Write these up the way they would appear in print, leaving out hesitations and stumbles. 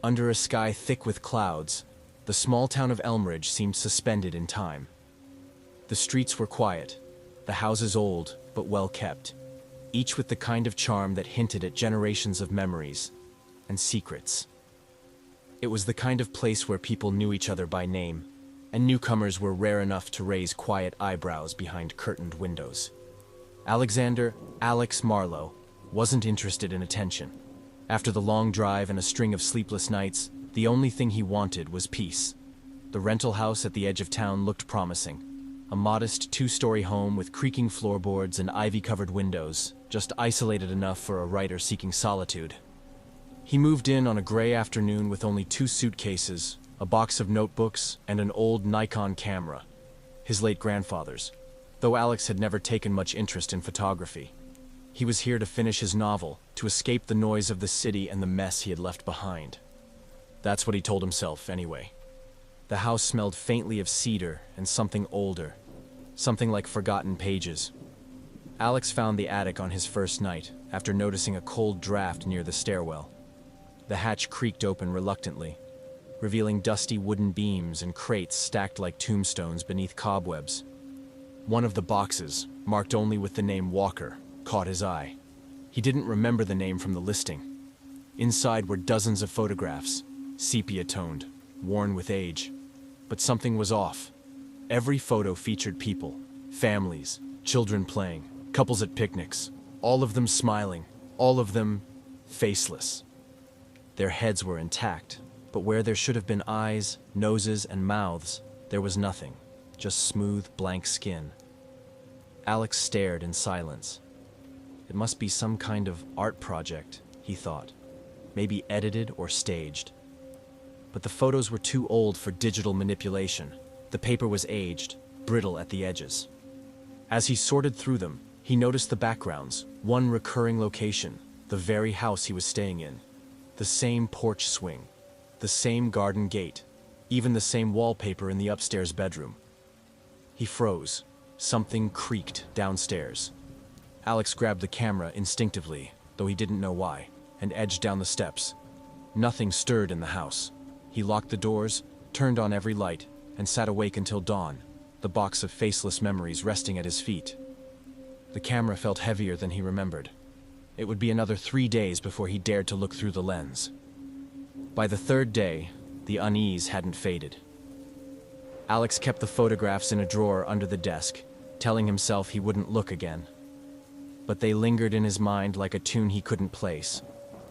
Under a sky thick with clouds, the small town of Elmbridge seemed suspended in time. The streets were quiet, the houses old but well kept, each with the kind of charm that hinted at generations of memories and secrets. It was the kind of place where people knew each other by name, and newcomers were rare enough to raise quiet eyebrows behind curtained windows. Alexander "Alex" Marlo wasn't interested in attention. After the long drive and a string of sleepless nights, the only thing he wanted was peace. The rental house at the edge of town looked promising. A modest two-story home with creaking floorboards and ivy-covered windows, just isolated enough for a writer seeking solitude. He moved in on a gray afternoon with only 2 suitcases, a box of notebooks, and an old Nikon camera, his late grandfather's, though Alex had never taken much interest in photography. He was here to finish his novel, to escape the noise of the city and the mess he had left behind. That's what he told himself, anyway. The house smelled faintly of cedar and something older, something like forgotten pages. Alex found the attic on his first night, after noticing a cold draft near the stairwell. The hatch creaked open reluctantly, revealing dusty wooden beams and crates stacked like tombstones beneath cobwebs. One of the boxes, marked only with the name Walker, caught his eye. He didn't remember the name from the listing. Inside were dozens of photographs, sepia-toned, worn with age. But something was off. Every photo featured people, families, children playing, couples at picnics, all of them smiling, all of them faceless. Their heads were intact, but where there should have been eyes, noses, and mouths, there was nothing, just smooth, blank skin. Alex stared in silence. It must be some kind of art project, he thought, maybe edited or staged. But the photos were too old for digital manipulation. The paper was aged, brittle at the edges. As he sorted through them, he noticed the backgrounds, one recurring location, the very house he was staying in. The same porch swing, the same garden gate, even the same wallpaper in the upstairs bedroom. He froze. Something creaked downstairs. Alex grabbed the camera instinctively, though he didn't know why, and edged down the steps. Nothing stirred in the house. He locked the doors, turned on every light, and sat awake until dawn, the box of faceless memories resting at his feet. The camera felt heavier than he remembered. It would be another 3 days before he dared to look through the lens. By the 3rd day, the unease hadn't faded. Alex kept the photographs in a drawer under the desk, telling himself he wouldn't look again. But they lingered in his mind like a tune he couldn't place,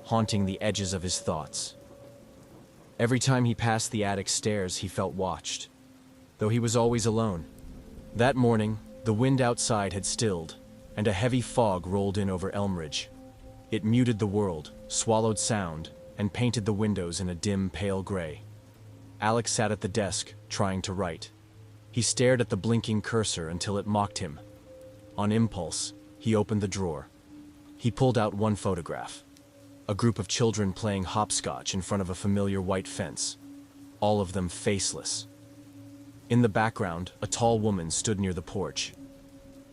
haunting the edges of his thoughts. Every time he passed the attic stairs, he felt watched, though he was always alone. That morning, the wind outside had stilled, and a heavy fog rolled in over Elmbridge. It muted the world, swallowed sound, and painted the windows in a dim, pale gray. Alex sat at the desk, trying to write. He stared at the blinking cursor until it mocked him. On impulse, he opened the drawer. He pulled out one photograph. A group of children playing hopscotch in front of a familiar white fence, all of them faceless. In the background, a tall woman stood near the porch.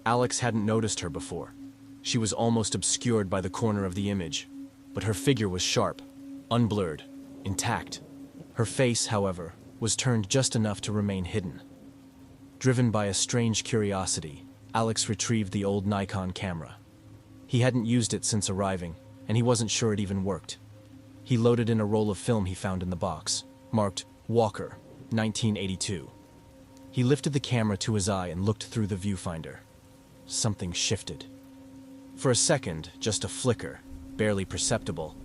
Alex hadn't noticed her before. She was almost obscured by the corner of the image, but her figure was sharp, unblurred, intact. Her face, however, was turned just enough to remain hidden. Driven by a strange curiosity, Alex retrieved the old Nikon camera. He hadn't used it since arriving, and he wasn't sure it even worked. He loaded in a roll of film he found in the box, marked Walker, 1982. He lifted the camera to his eye and looked through the viewfinder. Something shifted. For a second, just a flicker, barely perceptible.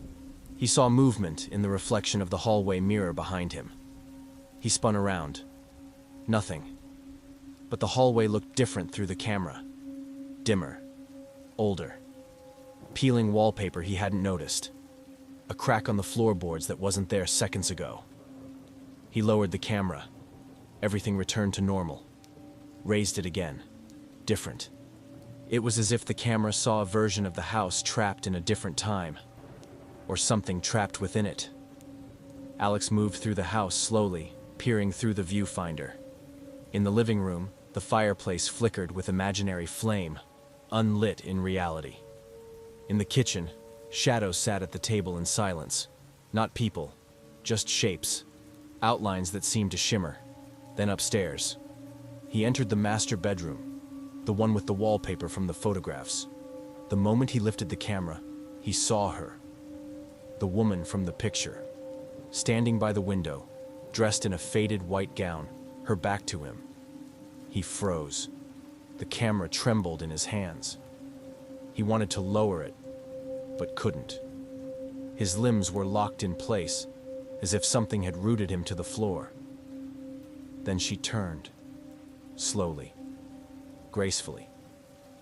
He saw movement in the reflection of the hallway mirror behind him. He spun around. Nothing. But the hallway looked different through the camera. Dimmer. Older. Peeling wallpaper he hadn't noticed. A crack on the floorboards that wasn't there seconds ago. He lowered the camera. Everything returned to normal. Raised it again. Different. It was as if the camera saw a version of the house trapped in a different time. Or something trapped within it. Alex moved through the house slowly, peering through the viewfinder. In the living room, the fireplace flickered with imaginary flame, unlit in reality. In the kitchen, shadows sat at the table in silence. Not people, just shapes, outlines that seemed to shimmer. Then upstairs. He entered the master bedroom, the one with the wallpaper from the photographs. The moment he lifted the camera, he saw her. The woman from the picture, standing by the window, dressed in a faded white gown, her back to him. He froze. The camera trembled in his hands. He wanted to lower it, but couldn't. His limbs were locked in place, as if something had rooted him to the floor. Then she turned, slowly, gracefully.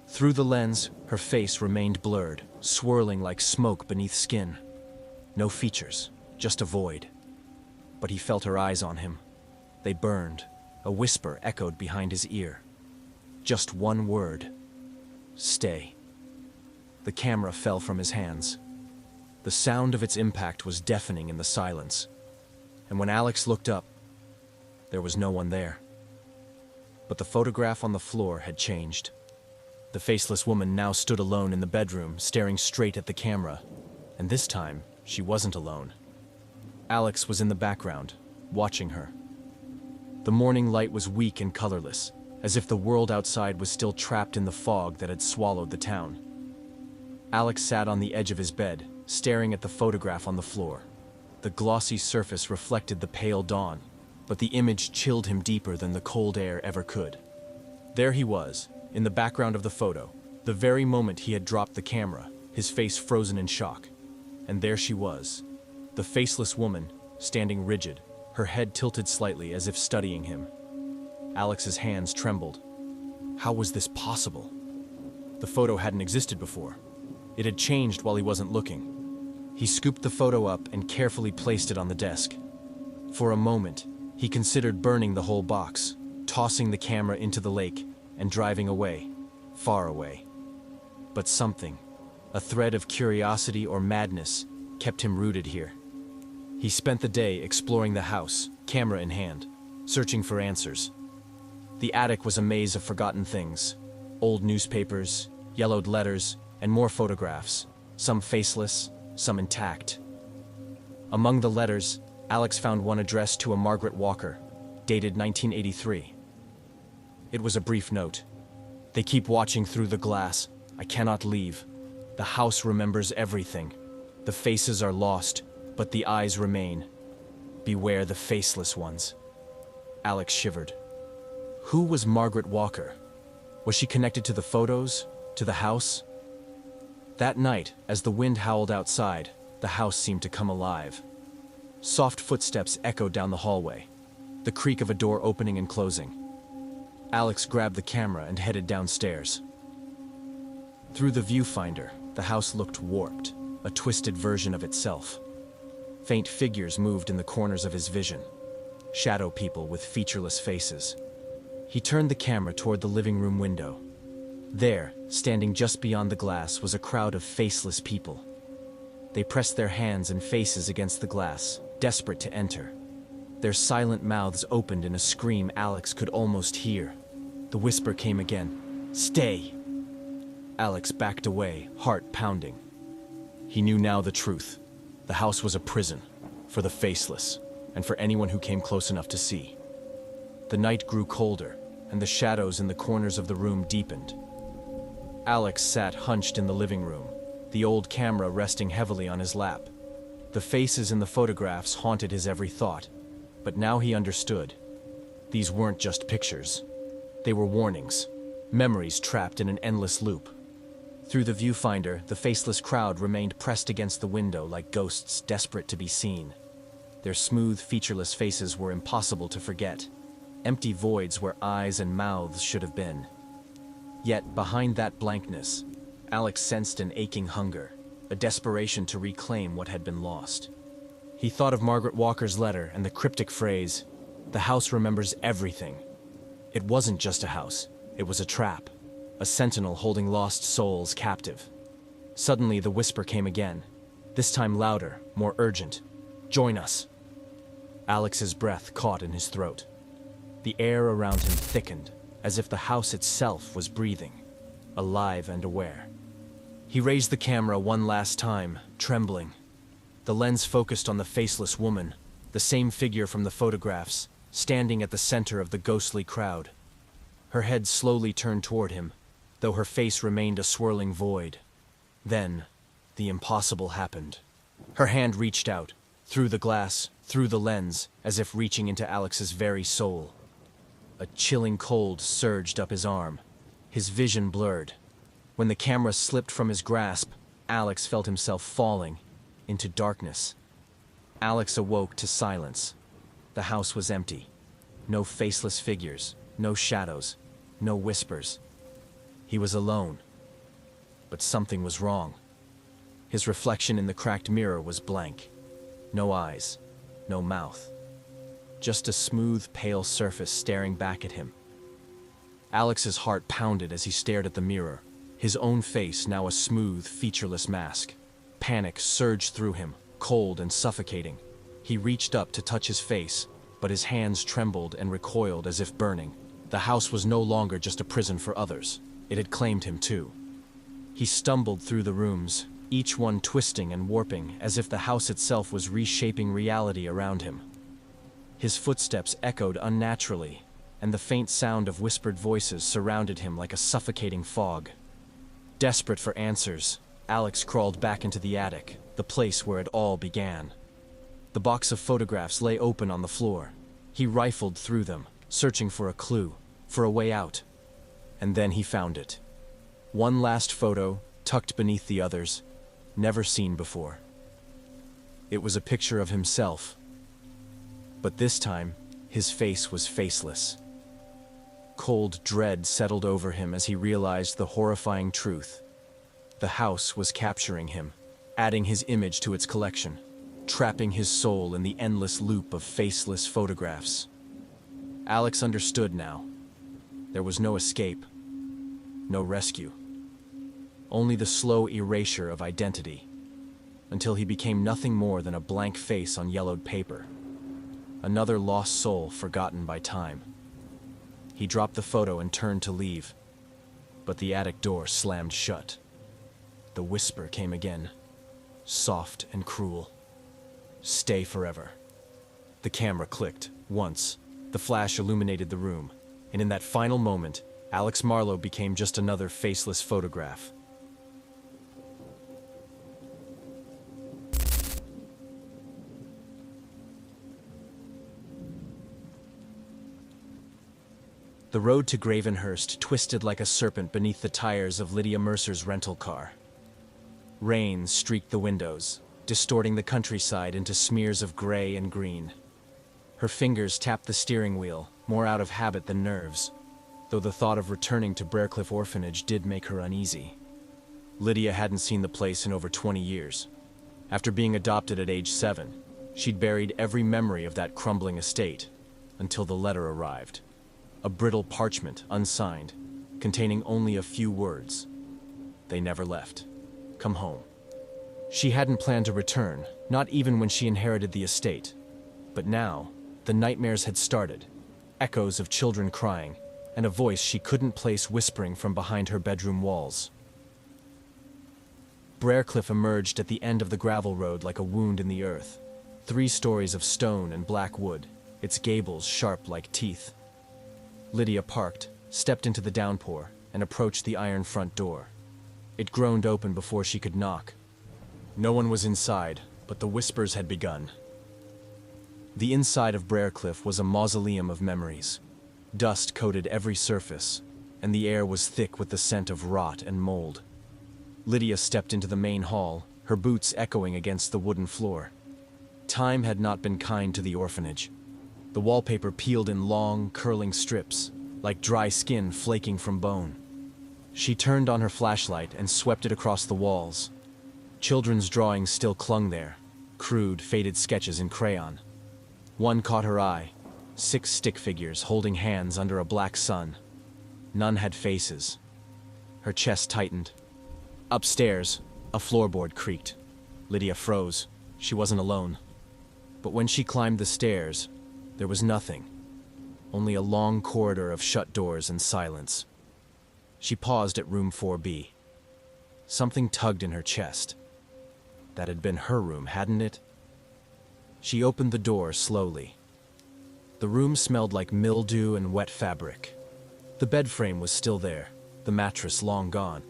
Through the lens, her face remained blurred, swirling like smoke beneath skin. No features, just a void. But he felt her eyes on him. They burned. A whisper echoed behind his ear. Just one word. Stay. The camera fell from his hands. The sound of its impact was deafening in the silence. And when Alex looked up, there was no one there. But the photograph on the floor had changed. The faceless woman now stood alone in the bedroom, staring straight at the camera. And this time, she wasn't alone. Alex was in the background, watching her. The morning light was weak and colorless, as if the world outside was still trapped in the fog that had swallowed the town. Alex sat on the edge of his bed, staring at the photograph on the floor. The glossy surface reflected the pale dawn, but the image chilled him deeper than the cold air ever could. There he was, in the background of the photo, the very moment he had dropped the camera, his face frozen in shock. And there she was, the faceless woman, standing rigid, her head tilted slightly as if studying him. Alex's hands trembled. How was this possible? The photo hadn't existed before. It had changed while he wasn't looking. He scooped the photo up and carefully placed it on the desk. For a moment, he considered burning the whole box, tossing the camera into the lake, and driving away, far away. But something, a thread of curiosity or madness, kept him rooted here. He spent the day exploring the house, camera in hand, searching for answers. The attic was a maze of forgotten things. Old newspapers, yellowed letters, and more photographs, some faceless, some intact. Among the letters, Alex found one addressed to a Margaret Walker, dated 1983. It was a brief note. They keep watching through the glass. I cannot leave. The house remembers everything. The faces are lost, but the eyes remain. Beware the faceless ones. Alex shivered. Who was Margaret Walker? Was she connected to the photos? To the house? That night, as the wind howled outside, the house seemed to come alive. Soft footsteps echoed down the hallway, the creak of a door opening and closing. Alex grabbed the camera and headed downstairs. Through the viewfinder, the house looked warped, a twisted version of itself. Faint figures moved in the corners of his vision, shadow people with featureless faces. He turned the camera toward the living room window. There, standing just beyond the glass, was a crowd of faceless people. They pressed their hands and faces against the glass, desperate to enter. Their silent mouths opened in a scream Alex could almost hear. The whisper came again, "Stay!" Alex backed away, heart pounding. He knew now the truth. The house was a prison, for the faceless, and for anyone who came close enough to see. The night grew colder, and the shadows in the corners of the room deepened. Alex sat hunched in the living room, the old camera resting heavily on his lap. The faces in the photographs haunted his every thought, but now he understood. These weren't just pictures. They were warnings, memories trapped in an endless loop. Through the viewfinder, the faceless crowd remained pressed against the window like ghosts desperate to be seen. Their smooth, featureless faces were impossible to forget, empty voids where eyes and mouths should have been. Yet, behind that blankness, Alex sensed an aching hunger, a desperation to reclaim what had been lost. He thought of Margaret Walker's letter and the cryptic phrase, "The house remembers everything." It wasn't just a house, it was a trap, a sentinel holding lost souls captive. Suddenly the whisper came again, this time louder, more urgent. "Join us." Alex's breath caught in his throat. The air around him thickened, as if the house itself was breathing, alive and aware. He raised the camera one last time, trembling. The lens focused on the faceless woman, the same figure from the photographs, standing at the center of the ghostly crowd. Her head slowly turned toward him, though her face remained a swirling void. Then, the impossible happened. Her hand reached out, through the glass, through the lens, as if reaching into Alex's very soul. A chilling cold surged up his arm. His vision blurred. When the camera slipped from his grasp, Alex felt himself falling into darkness. Alex awoke to silence. The house was empty. No faceless figures, no shadows, no whispers. He was alone. But something was wrong. His reflection in the cracked mirror was blank. No eyes, no mouth. Just a smooth, pale surface staring back at him. Alex's heart pounded as he stared at the mirror, his own face now a smooth, featureless mask. Panic surged through him, cold and suffocating. He reached up to touch his face, but his hands trembled and recoiled as if burning. The house was no longer just a prison for others. It had claimed him too. He stumbled through the rooms, each one twisting and warping as if the house itself was reshaping reality around him. His footsteps echoed unnaturally, and the faint sound of whispered voices surrounded him like a suffocating fog. Desperate for answers, Alex crawled back into the attic, the place where it all began. The box of photographs lay open on the floor. He rifled through them, searching for a clue, for a way out. And then he found it. One last photo, tucked beneath the others, never seen before. It was a picture of himself. But this time, his face was faceless. Cold dread settled over him as he realized the horrifying truth. The house was capturing him, adding his image to its collection, trapping his soul in the endless loop of faceless photographs. Alex understood now. There was no escape, no rescue. Only the slow erasure of identity, until he became nothing more than a blank face on yellowed paper. Another lost soul forgotten by time. He dropped the photo and turned to leave, but the attic door slammed shut. The whisper came again, soft and cruel. "Stay forever." The camera clicked, once. The flash illuminated the room, and in that final moment, Alex Marlo became just another faceless photograph. The road to Gravenhurst twisted like a serpent beneath the tires of Lydia Mercer's rental car. Rain streaked the windows, distorting the countryside into smears of gray and green. Her fingers tapped the steering wheel, more out of habit than nerves, though the thought of returning to Breercliffe Orphanage did make her uneasy. Lydia hadn't seen the place in over 20 years. After being adopted at age 7, she'd buried every memory of that crumbling estate, until the letter arrived. A brittle parchment, unsigned, containing only a few words. They never left. Come home. She hadn't planned to return, not even when she inherited the estate. But now, the nightmares had started. Echoes of children crying, and a voice she couldn't place whispering from behind her bedroom walls. Breercliffe emerged at the end of the gravel road like a wound in the earth. 3 stories of stone and black wood, its gables sharp like teeth. Lydia parked, stepped into the downpour, and approached the iron front door. It groaned open before she could knock. No one was inside, but the whispers had begun. The inside of Breercliffe was a mausoleum of memories. Dust coated every surface, and the air was thick with the scent of rot and mold. Lydia stepped into the main hall, her boots echoing against the wooden floor. Time had not been kind to the orphanage. The wallpaper peeled in long, curling strips, like dry skin flaking from bone. She turned on her flashlight and swept it across the walls. Children's drawings still clung there, crude, faded sketches in crayon. One caught her eye, 6 stick figures holding hands under a black sun. None had faces. Her chest tightened. Upstairs, a floorboard creaked. Lydia froze. She wasn't alone. But when she climbed the stairs, there was nothing. Only a long corridor of shut doors and silence. She paused at room 4B. Something tugged in her chest. That had been her room, hadn't it? She opened the door slowly. The room smelled like mildew and wet fabric. The bed frame was still there, the mattress long gone.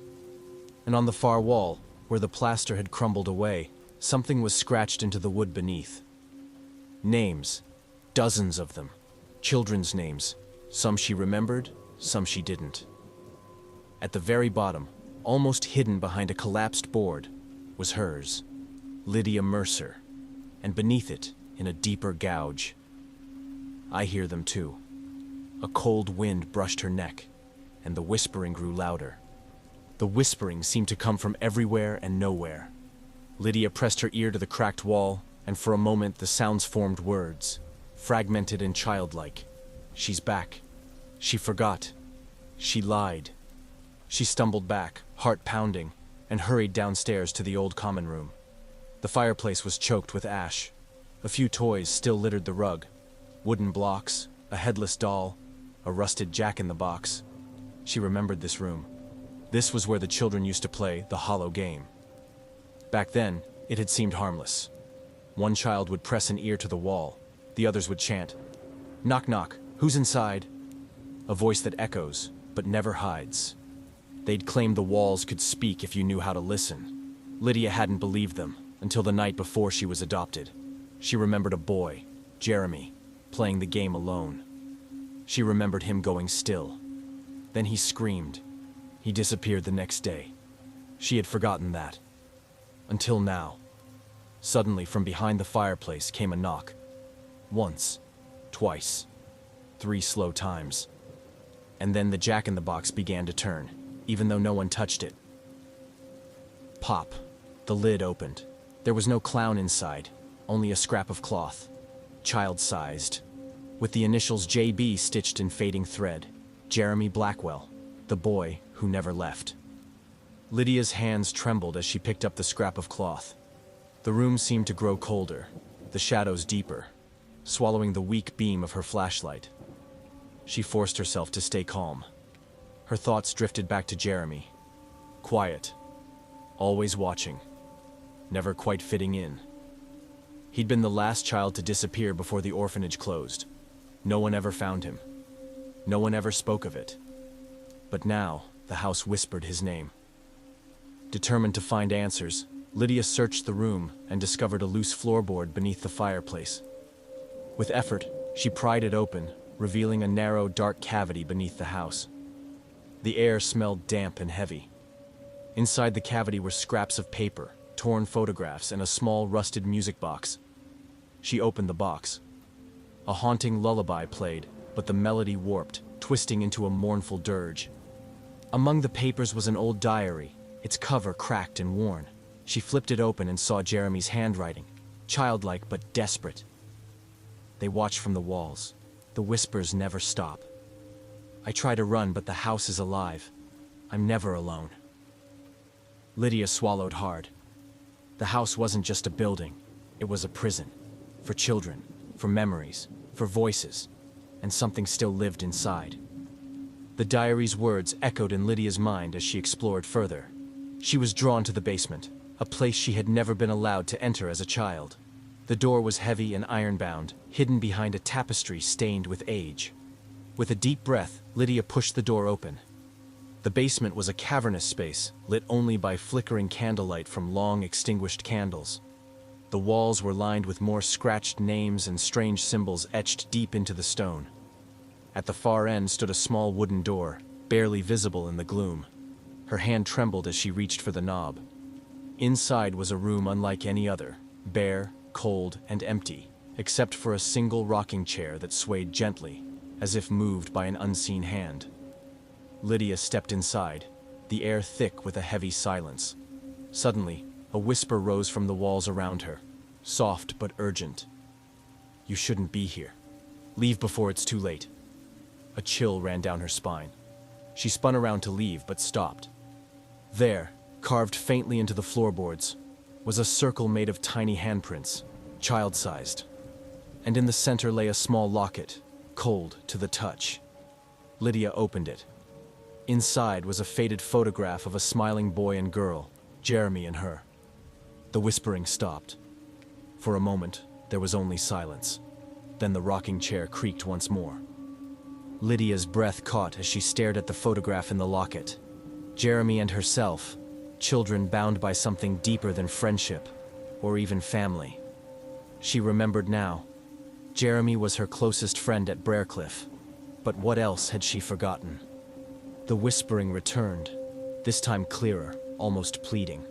And on the far wall, where the plaster had crumbled away, something was scratched into the wood beneath. Names, dozens of them. Children's names, some she remembered, some she didn't. At the very bottom, almost hidden behind a collapsed board, was hers, Lydia Mercer, and beneath it, in a deeper gouge. I hear them too. A cold wind brushed her neck, and the whispering grew louder. The whispering seemed to come from everywhere and nowhere. Lydia pressed her ear to the cracked wall, and for a moment the sounds formed words, fragmented and childlike. She's back. She forgot. She lied. She stumbled back, heart pounding, and hurried downstairs to the old common room. The fireplace was choked with ash. A few toys still littered the rug. Wooden blocks, a headless doll, a rusted jack-in-the-box. She remembered this room. This was where the children used to play the hollow game. Back then, it had seemed harmless. One child would press an ear to the wall. The others would chant, "Knock, knock, who's inside?" A voice that echoes, but never hides. They'd claimed the walls could speak if you knew how to listen. Lydia hadn't believed them until the night before she was adopted. She remembered a boy, Jeremy, playing the game alone. She remembered him going still. Then he screamed. He disappeared the next day. She had forgotten that. Until now. Suddenly, from behind the fireplace came a knock. Once, twice, 3 slow times. And then the jack-in-the-box began to turn, even though no one touched it. Pop. The lid opened. There was no clown inside, only a scrap of cloth, child-sized, with the initials JB stitched in fading thread. Jeremy Blackwell, the boy who never left. Lydia's hands trembled as she picked up the scrap of cloth. The room seemed to grow colder, the shadows deeper, swallowing the weak beam of her flashlight. She forced herself to stay calm. Her thoughts drifted back to Jeremy. Quiet, always watching, never quite fitting in. He'd been the last child to disappear before the orphanage closed. No one ever found him. No one ever spoke of it. But now, the house whispered his name. Determined to find answers, Lydia searched the room and discovered a loose floorboard beneath the fireplace. With effort, she pried it open, revealing a narrow, dark cavity beneath the house. The air smelled damp and heavy. Inside the cavity were scraps of paper, torn photographs, and a small, rusted music box. She opened the box. A haunting lullaby played, but the melody warped, twisting into a mournful dirge. Among the papers was an old diary, its cover cracked and worn. She flipped it open and saw Jeremy's handwriting, childlike but desperate. They watched from the walls. The whispers never stop. I try to run, but the house is alive. I'm never alone. Lydia swallowed hard. The house wasn't just a building. It was a prison. For children, for memories, for voices, and something still lived inside. The diary's words echoed in Lydia's mind as she explored further. She was drawn to the basement, a place she had never been allowed to enter as a child. The door was heavy and iron-bound, hidden behind a tapestry stained with age. With a deep breath, Lydia pushed the door open. The basement was a cavernous space, lit only by flickering candlelight from long extinguished candles. The walls were lined with more scratched names and strange symbols etched deep into the stone. At the far end stood a small wooden door, barely visible in the gloom. Her hand trembled as she reached for the knob. Inside was a room unlike any other, bare, cold, and empty, except for a single rocking chair that swayed gently, as if moved by an unseen hand. Lydia stepped inside, the air thick with a heavy silence. Suddenly, a whisper rose from the walls around her, soft but urgent. "You shouldn't be here. Leave before it's too late." A chill ran down her spine. She spun around to leave, but stopped. There, carved faintly into the floorboards, was a circle made of tiny handprints, child-sized. And in the center lay a small locket, cold to the touch. Lydia opened it. Inside was a faded photograph of a smiling boy and girl, Jeremy and her. The whispering stopped. For a moment, there was only silence. Then the rocking chair creaked once more. Lydia's breath caught as she stared at the photograph in the locket. Jeremy and herself, children bound by something deeper than friendship, or even family. She remembered now. Jeremy was her closest friend at Breercliffe, but what else had she forgotten? The whispering returned, this time clearer, almost pleading.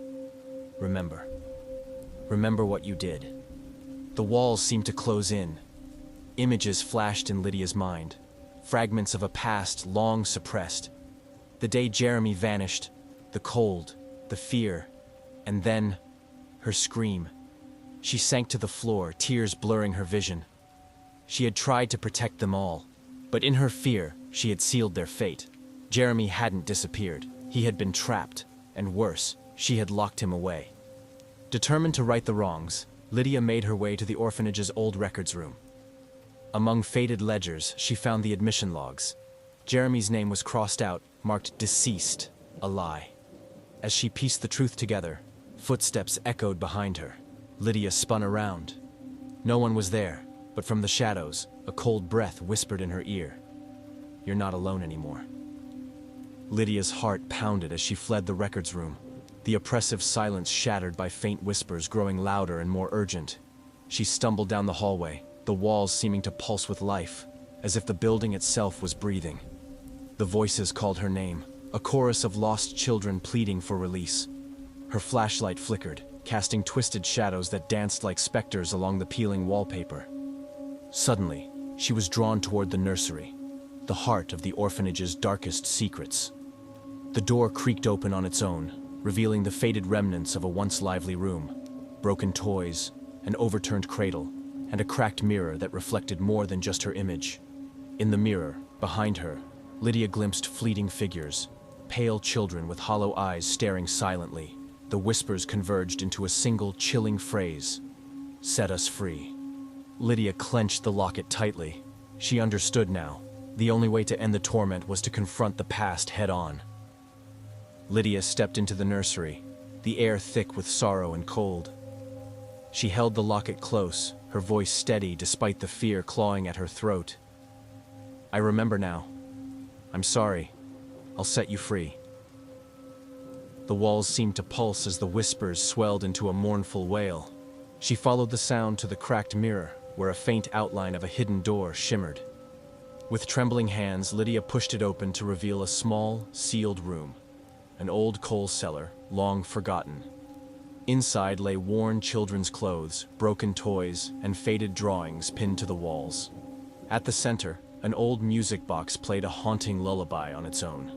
Remember. Remember what you did. The walls seemed to close in. Images flashed in Lydia's mind, fragments of a past long suppressed. The day Jeremy vanished, the cold, the fear, and then her scream. She sank to the floor, tears blurring her vision. She had tried to protect them all, but in her fear, she had sealed their fate. Jeremy hadn't disappeared. He had been trapped, and worse, she had locked him away. Determined to right the wrongs, Lydia made her way to the orphanage's old records room. Among faded ledgers, she found the admission logs. Jeremy's name was crossed out, marked deceased, a lie. As she pieced the truth together, footsteps echoed behind her. Lydia spun around. No one was there, but from the shadows, a cold breath whispered in her ear. "You're not alone anymore." Lydia's heart pounded as she fled the records room, the oppressive silence shattered by faint whispers growing louder and more urgent. She stumbled down the hallway, the walls seeming to pulse with life, as if the building itself was breathing. The voices called her name, a chorus of lost children pleading for release. Her flashlight flickered, casting twisted shadows that danced like specters along the peeling wallpaper. Suddenly, she was drawn toward the nursery, the heart of the orphanage's darkest secrets. The door creaked open on its own, revealing the faded remnants of a once lively room, broken toys, an overturned cradle, and a cracked mirror that reflected more than just her image. In the mirror, behind her, Lydia glimpsed fleeting figures, pale children with hollow eyes staring silently. The whispers converged into a single chilling phrase: "Set us free." Lydia clenched the locket tightly. She understood now. The only way to end the torment was to confront the past head-on. Lydia stepped into the nursery, the air thick with sorrow and cold. She held the locket close, her voice steady despite the fear clawing at her throat. "I remember now. I'm sorry. I'll set you free." The walls seemed to pulse as the whispers swelled into a mournful wail. She followed the sound to the cracked mirror, where a faint outline of a hidden door shimmered. With trembling hands, Lydia pushed it open to reveal a small, sealed room, an old coal cellar, long forgotten. Inside lay worn children's clothes, broken toys, and faded drawings pinned to the walls. At the center, an old music box played a haunting lullaby on its own.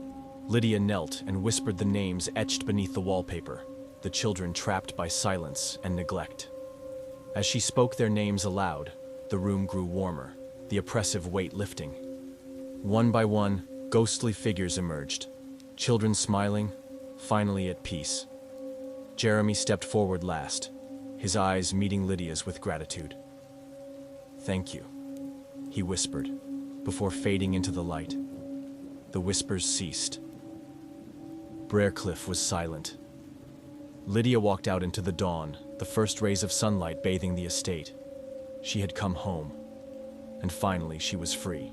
Lydia knelt and whispered the names etched beneath the wallpaper, the children trapped by silence and neglect. As she spoke their names aloud, the room grew warmer, the oppressive weight lifting. One by one, ghostly figures emerged, children smiling, finally at peace. Jeremy stepped forward last, his eyes meeting Lydia's with gratitude. "Thank you," he whispered, before fading into the light. The whispers ceased. Breercliffe was silent. Lydia walked out into the dawn, the first rays of sunlight bathing the estate. She had come home, and finally she was free.